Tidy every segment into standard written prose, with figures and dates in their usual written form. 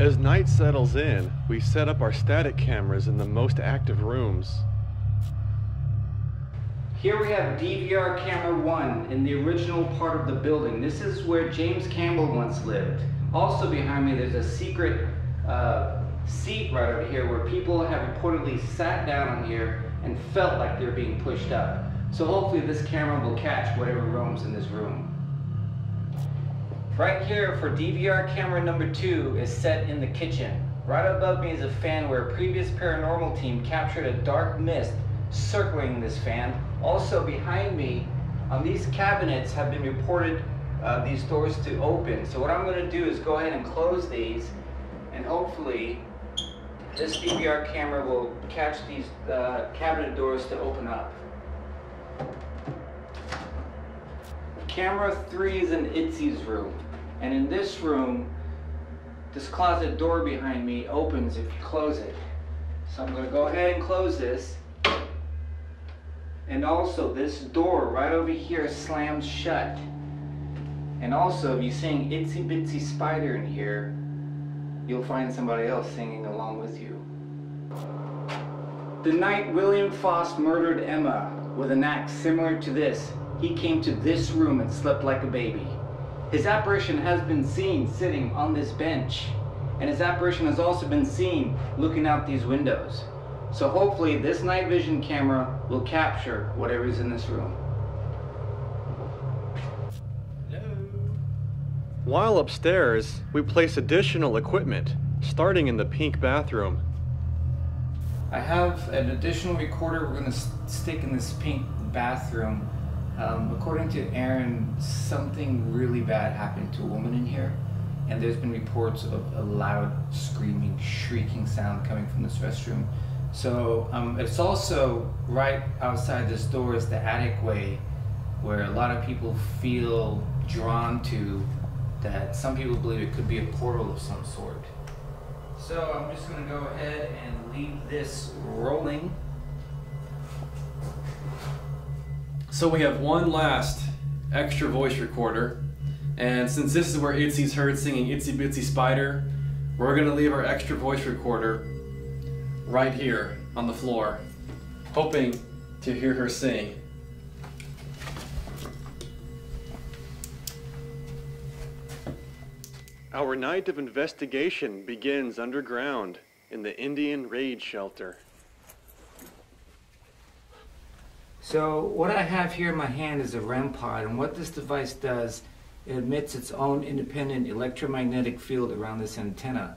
As night settles in, we set up our static cameras in the most active rooms. Here we have DVR camera 1 in the original part of the building. This is where James Campbell once lived. Also behind me there's a secret seat right over here where people have reportedly sat down on here and felt like they're being pushed up. So hopefully this camera will catch whatever roams in this room. Right here for DVR camera number 2 is set in the kitchen. Right above me is a fan where a previous paranormal team captured a dark mist circling this fan. Also behind me, these cabinets have been reported these doors to open. So what I'm going to do is go ahead and close these, and hopefully this DVR camera will catch these cabinet doors to open up. Camera 3 is in Itzy's room, and in this room, this closet door behind me opens if you close it. So I'm going to go ahead and close this. And also this door right over here slams shut. And also if you're seeing Itsy Bitsy Spider in here, you'll find somebody else singing along with you. The night William Foss murdered Emma with an axe similar to this, he came to this room and slept like a baby. His apparition has been seen sitting on this bench, and his apparition has also been seen looking out these windows. So hopefully this night vision camera will capture whatever is in this room. Hello. While upstairs, we place additional equipment, starting in the pink bathroom. I have an additional recorder we're going to stick in this pink bathroom. According to Aaron, something really bad happened to a woman in here, and there's been reports of a loud screaming, shrieking sound coming from this restroom. So it's also right outside this door is the attic way, where a lot of people feel drawn to, that some people believe it could be a portal of some sort. So I'm just going to go ahead and leave this rolling. So we have one last extra voice recorder, and since this is where Itzy's heard singing Itsy Bitsy Spider, we're going to leave our extra voice recorder right here on the floor, hoping to hear her sing. Our night of investigation begins underground in the Indian Raid Shelter. So what I have here in my hand is a REM pod, and what this device does, it emits its own independent electromagnetic field around this antenna.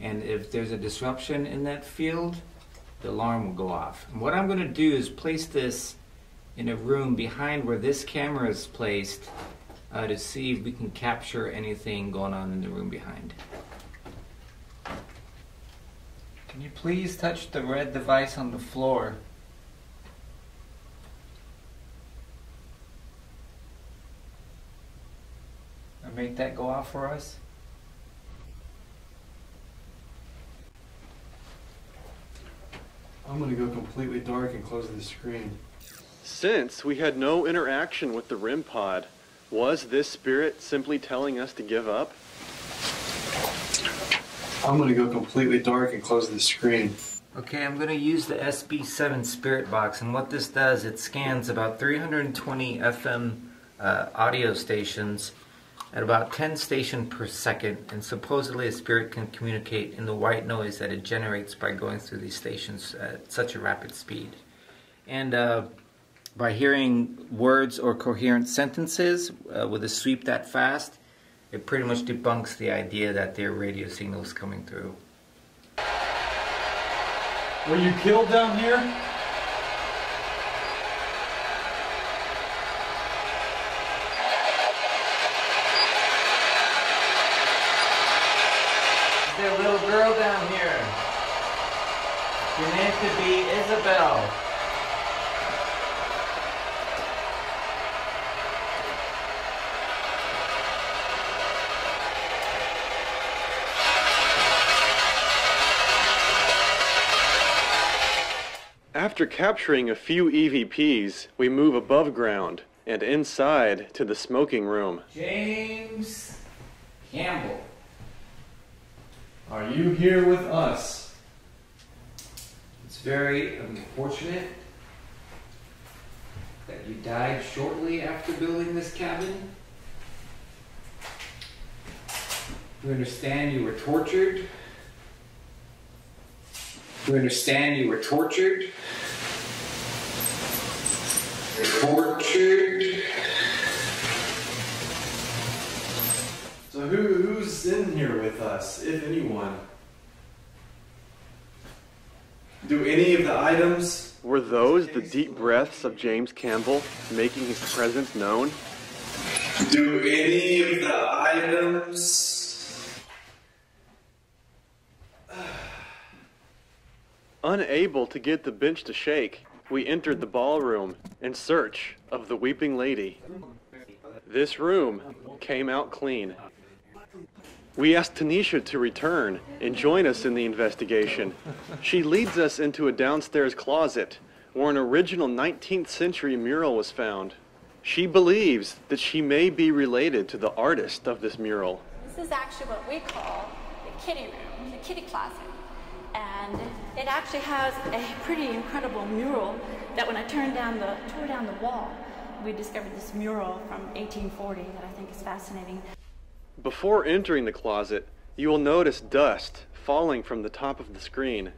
And if there's a disruption in that field, the alarm will go off. And what I'm going to do is place this in a room behind where this camera is placed to see if we can capture anything going on in the room behind. Can you please touch the red device on the floor? And make that go off for us? I'm going to go completely dark and close the screen. Since we had no interaction with the REM pod, was this spirit simply telling us to give up? I'm going to go completely dark and close the screen. Okay, I'm going to use the SB7 Spirit Box, and what this does, it scans about 320 FM audio stations at about 10 stations per second, and supposedly a spirit can communicate in the white noise that it generates by going through these stations at such a rapid speed. And by hearing words or coherent sentences with a sweep that fast, it pretty much debunks the idea that there are radio signals coming through. Were you killed down here? There's a little girl down here. Your name could be Isabel. After capturing a few EVPs, we move above ground and inside to the smoking room. James Campbell. Are you here with us? It's very unfortunate that you died shortly after building this cabin. We understand you were tortured. We understand you were tortured. So who's in here with us, if anyone? Do any of the items... Were those the deep breaths of James Campbell making his presence known? Do any of the items... Unable to get the bench to shake, we entered the ballroom in search of the weeping lady. This room came out clean. We asked Tanisha to return and join us in the investigation. She leads us into a downstairs closet where an original 19th century mural was found. She believes that she may be related to the artist of this mural. This is actually what we call the kitty room, the kitty closet. And it actually has a pretty incredible mural that when I tore down the wall, we discovered this mural from 1840 that I think is fascinating. Before entering the closet, you will notice dust falling from the top of the screen.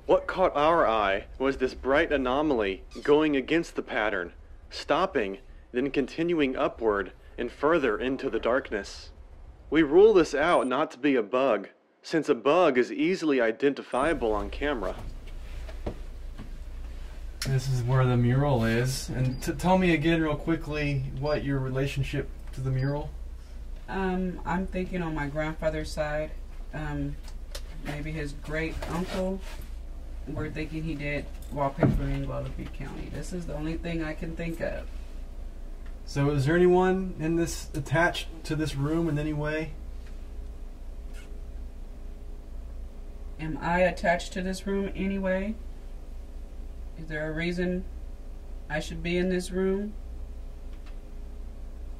What caught our eye was this bright anomaly going against the pattern, stopping, then continuing upward and further into the darkness. We rule this out not to be a bug, since a bug is easily identifiable on camera. This is where the mural is. And tell me again real quickly what your relationship to the mural? I'm thinking on my grandfather's side, maybe his great uncle. We're thinking he did wallpaper in Guadalupe County. This is the only thing I can think of. So is there anyone in this attached to this room in any way? Am I attached to this room anyway? Is there a reason I should be in this room?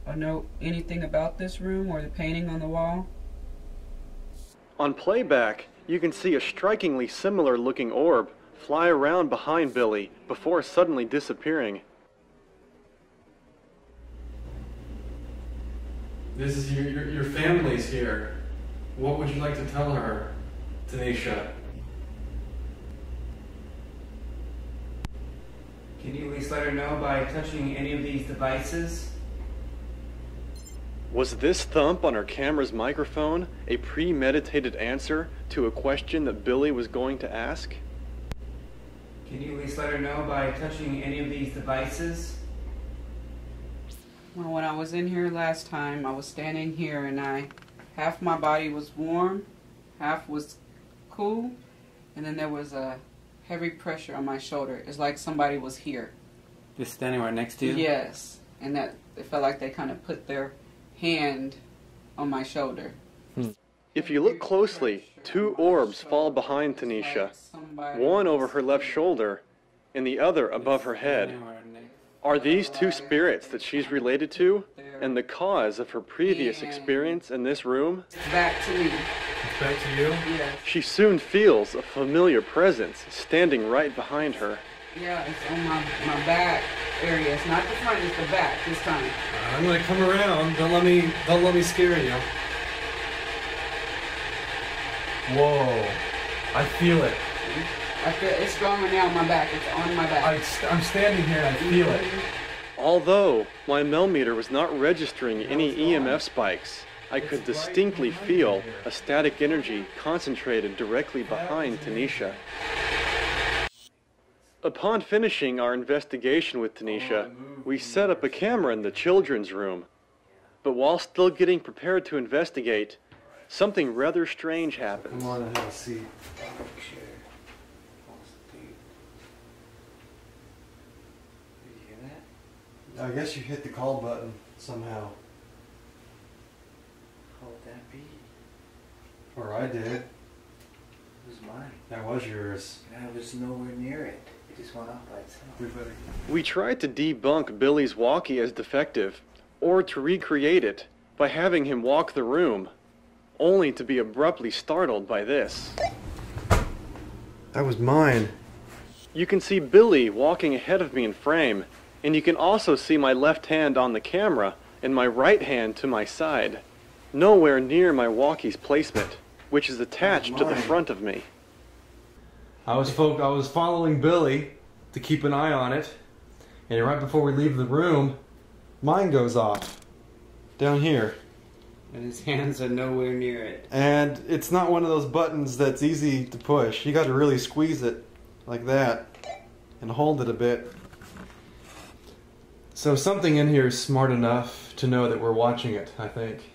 Or know anything about this room or the painting on the wall? On playback, you can see a strikingly similar looking orb fly around behind Billy before suddenly disappearing. This is your family's here. What would you like to tell her, Tanisha? Can you at least let her know by touching any of these devices? Was this thump on her camera's microphone a premeditated answer to a question that Billy was going to ask? Can you at least let her know by touching any of these devices? Well, when I was in here last time, I was standing here and half my body was warm, half was cool, and then there was a heavy pressure on my shoulder. It's like somebody was here. Just standing right next to you? Yes, and that it felt like they kind of put their hand on my shoulder. If you look closely, two orbs fall behind Tanisha, one over her left shoulder and the other above her head. Are these two spirits that she's related to and the cause of her previous experience in this room? Back to me. Back to you? Yeah. She soon feels a familiar presence standing right behind her. Yeah, it's on my back area. It's not the front, it's the back this time. I'm gonna come around. Don't let me scare you. Whoa. I feel it. I feel it's stronger now on my back. It's on my back. I'm standing here and I feel it. Although my millimeter was not registering any EMF spikes, I could distinctly feel a static energy concentrated directly behind Tanisha. Upon finishing our investigation with Tanisha, we set up a camera in the children's room. But while still getting prepared to investigate, something rather strange happened. Come on and have a seat. I guess you hit the call button somehow. How would that be? Or I did. It was mine. That was yours. And I was nowhere near it. It just went off by itself. We tried to debunk Billy's walkie as defective, or to recreate it by having him walk the room, only to be abruptly startled by this. That was mine. You can see Billy walking ahead of me in frame, and you can also see my left hand on the camera and my right hand to my side, nowhere near my walkie's placement, which is attached to the front of me. I was following Billy to keep an eye on it, and right before we leave the room, mine goes off down here. And his hands are nowhere near it. And it's not one of those buttons that's easy to push. You got to really squeeze it like that and hold it a bit. So something in here is smart enough to know that we're watching it, I think.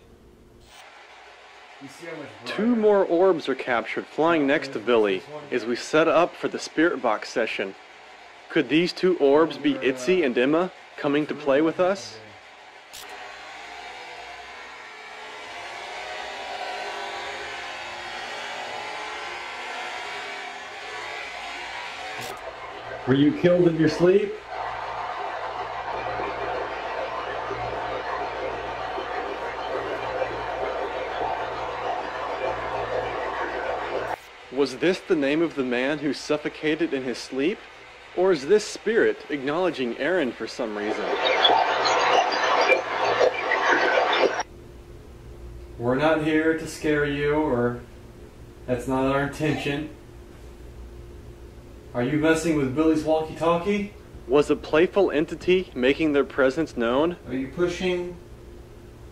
Two more orbs are captured flying next to Billy as we set up for the spirit box session. Could these two orbs be Itzy and Emma coming to play with us? Were you killed in your sleep? Was this the name of the man who suffocated in his sleep? Or is this spirit acknowledging Aaron for some reason? We're not here to scare you, or that's not our intention. Are you messing with Billy's walkie-talkie? Was a playful entity making their presence known? Are you pushing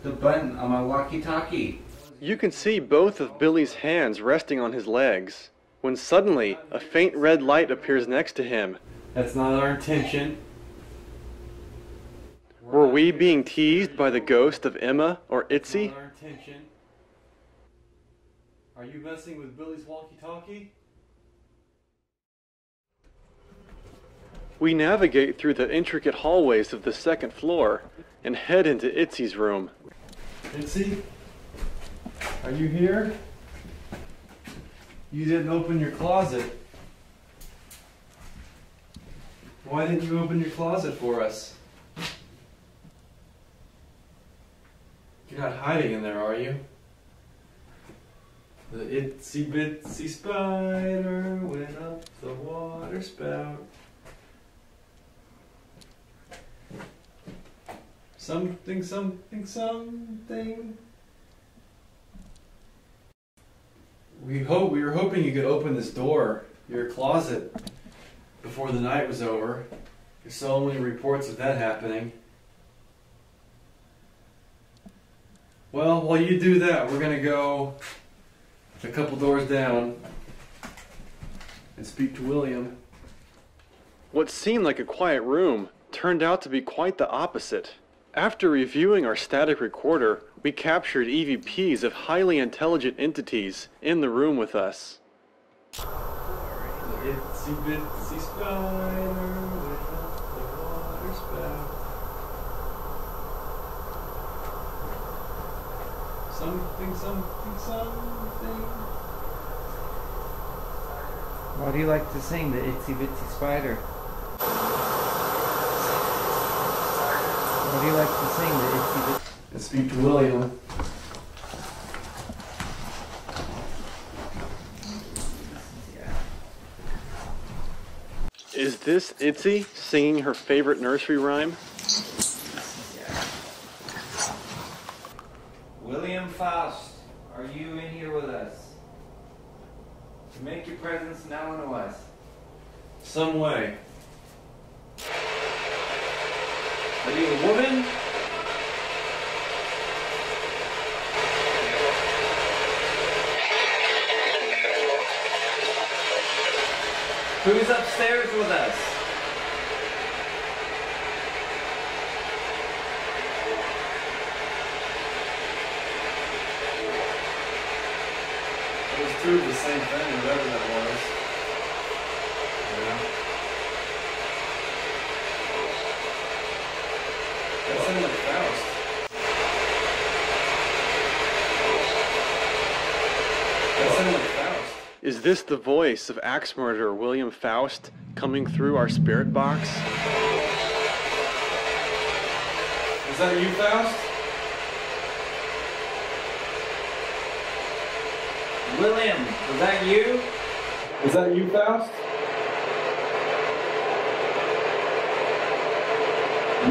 the button on my walkie-talkie? You can see both of Billy's hands resting on his legs, when suddenly a faint red light appears next to him. That's not our intention. Were we being teased by the ghost of Emma or Itzy? Not our intention. Are you messing with Billy's walkie-talkie? We navigate through the intricate hallways of the second floor and head into Itzy's room. Itzy? Are you here? You didn't open your closet. Why didn't you open your closet for us? You're not hiding in there, are you? The itsy bitsy spider went up the water spout. Something, something, something. We were hoping you could open this door, your closet, before the night was over. There's so many reports of that happening. Well, while you do that, we're gonna go a couple doors down and speak to William. What seemed like a quiet room turned out to be quite the opposite. After reviewing our static recorder, we captured EVPs of highly intelligent entities in the room with us. Itsy bitsy spider went up the water spout. Something, something, something. Why do you like to sing the itsy bitsy spider? Why do you like to sing the itsy bitsy? And speak to William. Is this Itzy singing her favorite nursery rhyme? William Faust, are you in here with us? Make your presence known to us. Some way. Are you a woman? Who's upstairs with us? It was true of the same thing, whatever that was. Yeah. That sounded like Faust. That sounded like Faust. Is this the voice of axe murderer William Faust coming through our spirit box? Is that you, Faust? William, was that you? Is that you, Faust?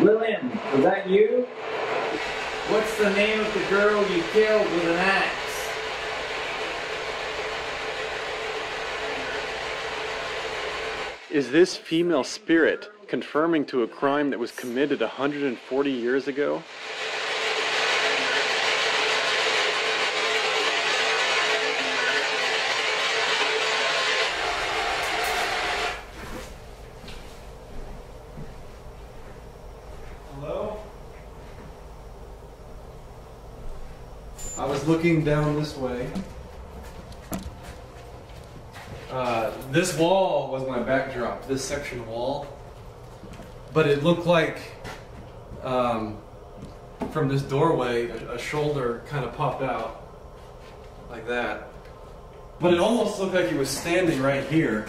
William, was that you? What's the name of the girl you killed with an axe? Is this female spirit confirming to a crime that was committed 140 years ago? Hello? I was looking down this way. This wall was my backdrop, this section wall. But it looked like, from this doorway, a shoulder kind of popped out, like that. But it almost looked like it was standing right here.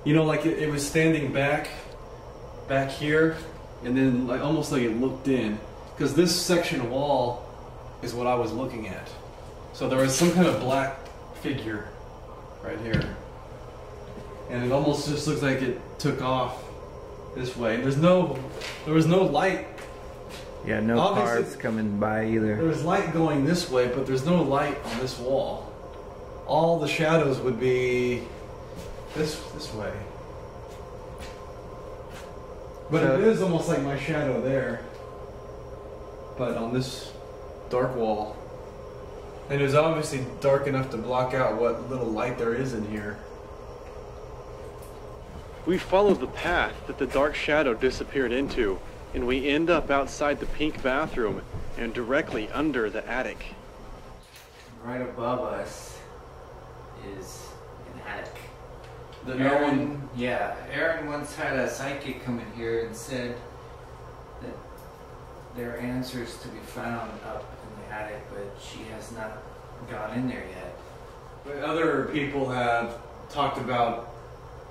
You know, like it was standing back here, and then like almost like it looked in. Because this section wall is what I was looking at. So there was some kind of black figure right here. And it almost just looks like it took off this way. There was no light. Yeah, no Obviously, cars coming by either. There was light going this way, but there's no light on this wall. All the shadows would be this way. But it is almost like my shadow there. But on this dark wall. And it was obviously dark enough to block out what little light there is in here. We followed the path that the dark shadow disappeared into, and we end up outside the pink bathroom and directly under the attic. Right above us is an attic. Aaron once had a psychic come in here and said that there are answers to be found up in the attic, but she has not gone in there yet. But other people have talked about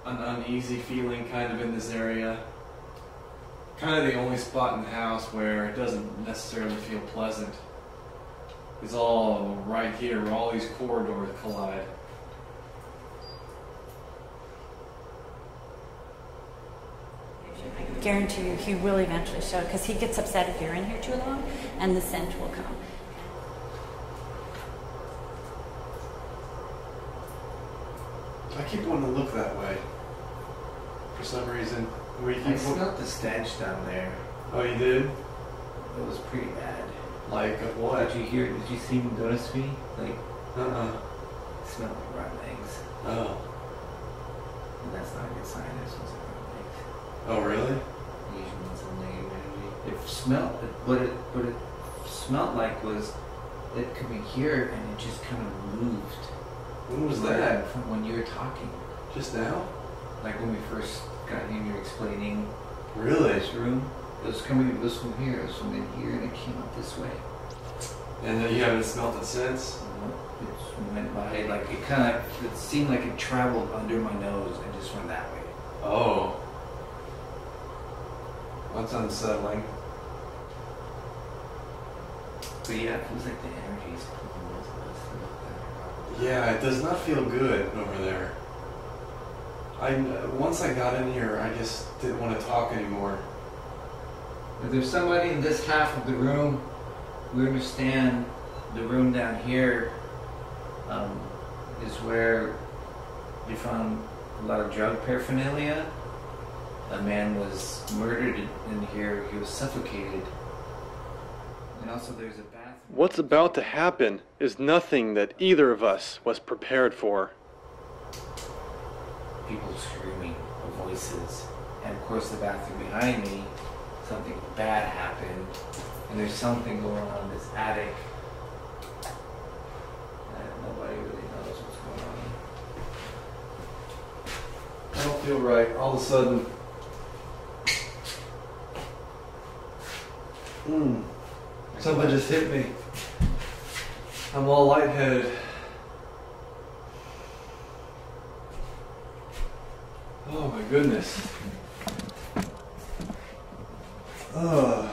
an uneasy feeling kind of in this area. Kind of the only spot in the house where it doesn't necessarily feel pleasant. It's all right here where all these corridors collide. I guarantee you he will eventually show, because he gets upset if you're in here too long, and the scent will come. I keep wanting to look that way. For some reason. I smelled the stench down there. Oh, you did? It was pretty bad. Like what? Did you see him notice me? Like, it smelled like rotten eggs. Oh. And that's not a good sign. It smells like rotten eggs. Oh, really? Usually it's a negative energy. It smelled, what it smelled like was it coming here and it just kind of moved. When was that? From when you were talking. Just now? Like when we first got in, you were explaining Really? this room. It was coming, this from here, it was from in here, and it came up this way. And then you haven't smelled it since? It just went by, like it seemed like it traveled under my nose and just went that way. Oh. That's unsettling. But yeah, it feels like the energy is pulling both of us. Yeah, it does not feel good over there. Once I got in here, I just didn't want to talk anymore. If there's somebody in this half of the room, we understand the room down here is where they found a lot of drug paraphernalia. A man was murdered in here. He was suffocated. And also there's a bathroom. What's about to happen is nothing that either of us was prepared for. People screaming, voices. And of course the bathroom behind me, something bad happened. And there's something going on in this attic. And nobody really knows what's going on. I don't feel right. All of a sudden. Something just hit me. I'm all lightheaded. Oh my goodness. Oh,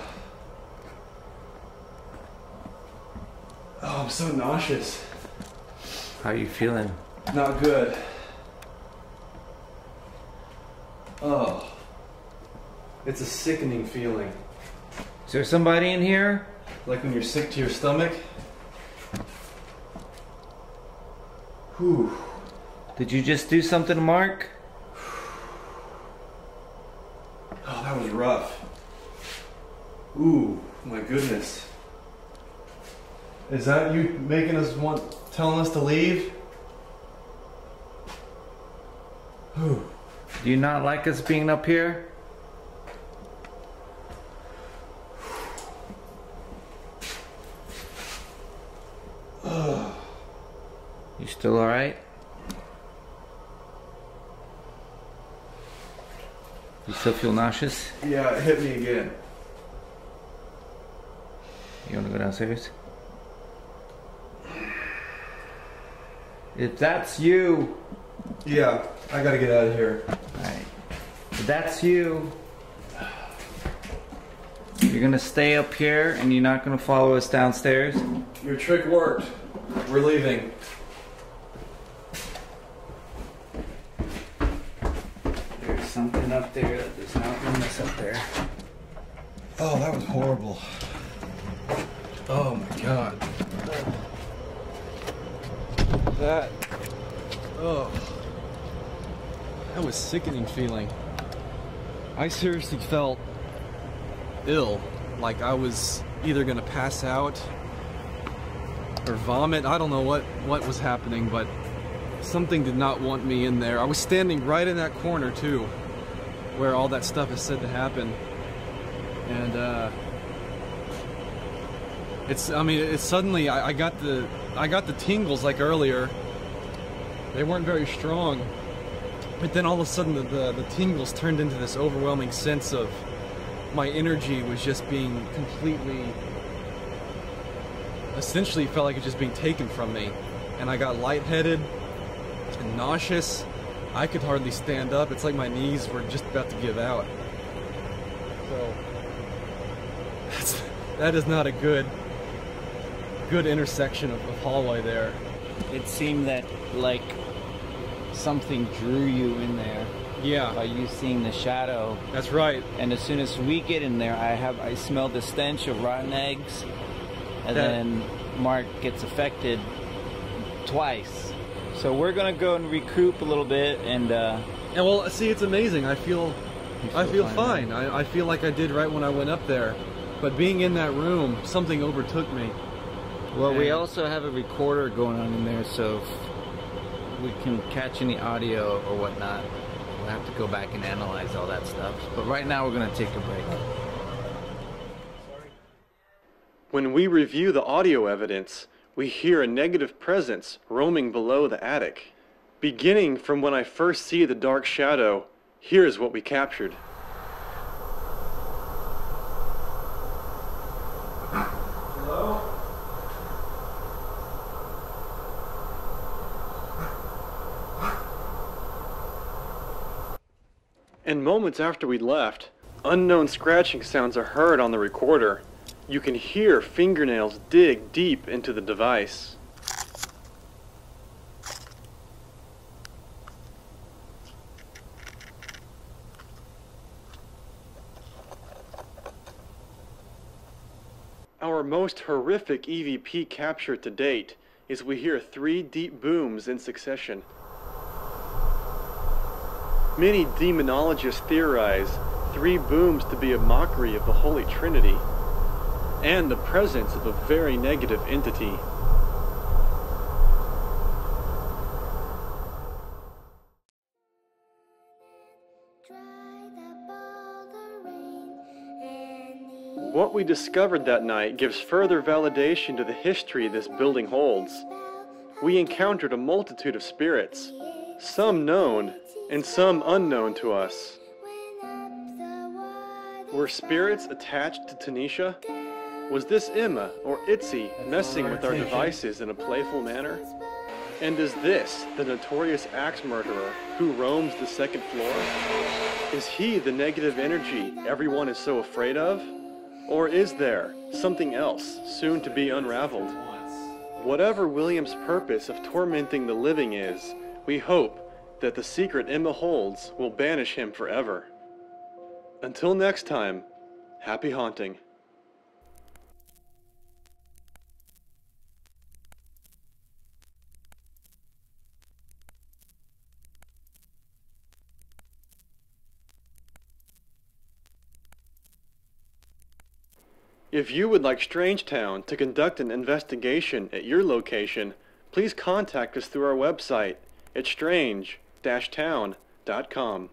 I'm so nauseous. How are you feeling? Not good. Oh. It's a sickening feeling. Is there somebody in here? Like when you're sick to your stomach. Whew. Did you just do something to Mark? Oh, that was rough. Ooh, my goodness. Is that you making us telling us to leave? Whew. Do you not like us being up here? You still alright? You still feel nauseous? Yeah, it hit me again. You wanna go downstairs? If that's you... Yeah, I gotta get out of here. Alright. If that's you... You're gonna stay up here and you're not gonna follow us downstairs? Your trick worked. We're leaving. There's something up there that does not want us up there. Oh, that was horrible. Oh my god. That was sickening feeling. I seriously felt ill. Like I was either gonna pass out or vomit. I don't know what was happening, but something did not want me in there. I was standing right in that corner too, where all that stuff is said to happen. And it's suddenly I got the tingles like earlier. They weren't very strong, but then all of a sudden the tingles turned into this overwhelming sense of my energy was just being completely, essentially felt like it was just being taken from me, and I got lightheaded and nauseous. I could hardly stand up. It's like my knees were just about to give out. So that is not a good intersection of hallway there. It seemed that like something drew you in there. Yeah. By you seeing the shadow. That's right. And as soon as we get in there, I smell the stench of rotten eggs, and then Mark gets affected twice. So we're gonna go and recoup a little bit, and well, see, it's amazing. I feel fine. I feel like I did right when I went up there, but being in that room, something overtook me. Well, we also have a recorder going on in there, so if we can catch any audio or whatnot, we'll have to go back and analyze all that stuff. But right now we're gonna take a break. When we review the audio evidence, we hear a negative presence roaming below the attic. Beginning from when I first see the dark shadow, here's what we captured. Hello? And moments after we left, unknown scratching sounds are heard on the recorder. You can hear fingernails dig deep into the device. Our most horrific EVP capture to date is we hear 3 deep booms in succession. Many demonologists theorize 3 booms to be a mockery of the Holy Trinity and the presence of a very negative entity. What we discovered that night gives further validation to the history this building holds. We encountered a multitude of spirits, some known and some unknown to us. Were spirits attached to Tanisha? Was this Emma or Itzy messing with our devices in a playful manner? And is this the notorious axe murderer who roams the 2nd floor? Is he the negative energy everyone is so afraid of? Or is there something else soon to be unraveled? Whatever William's purpose of tormenting the living is, we hope that the secret Emma holds will banish him forever. Until next time, happy haunting. If you would like Strangetown to conduct an investigation at your location, please contact us through our website at strange-town.com.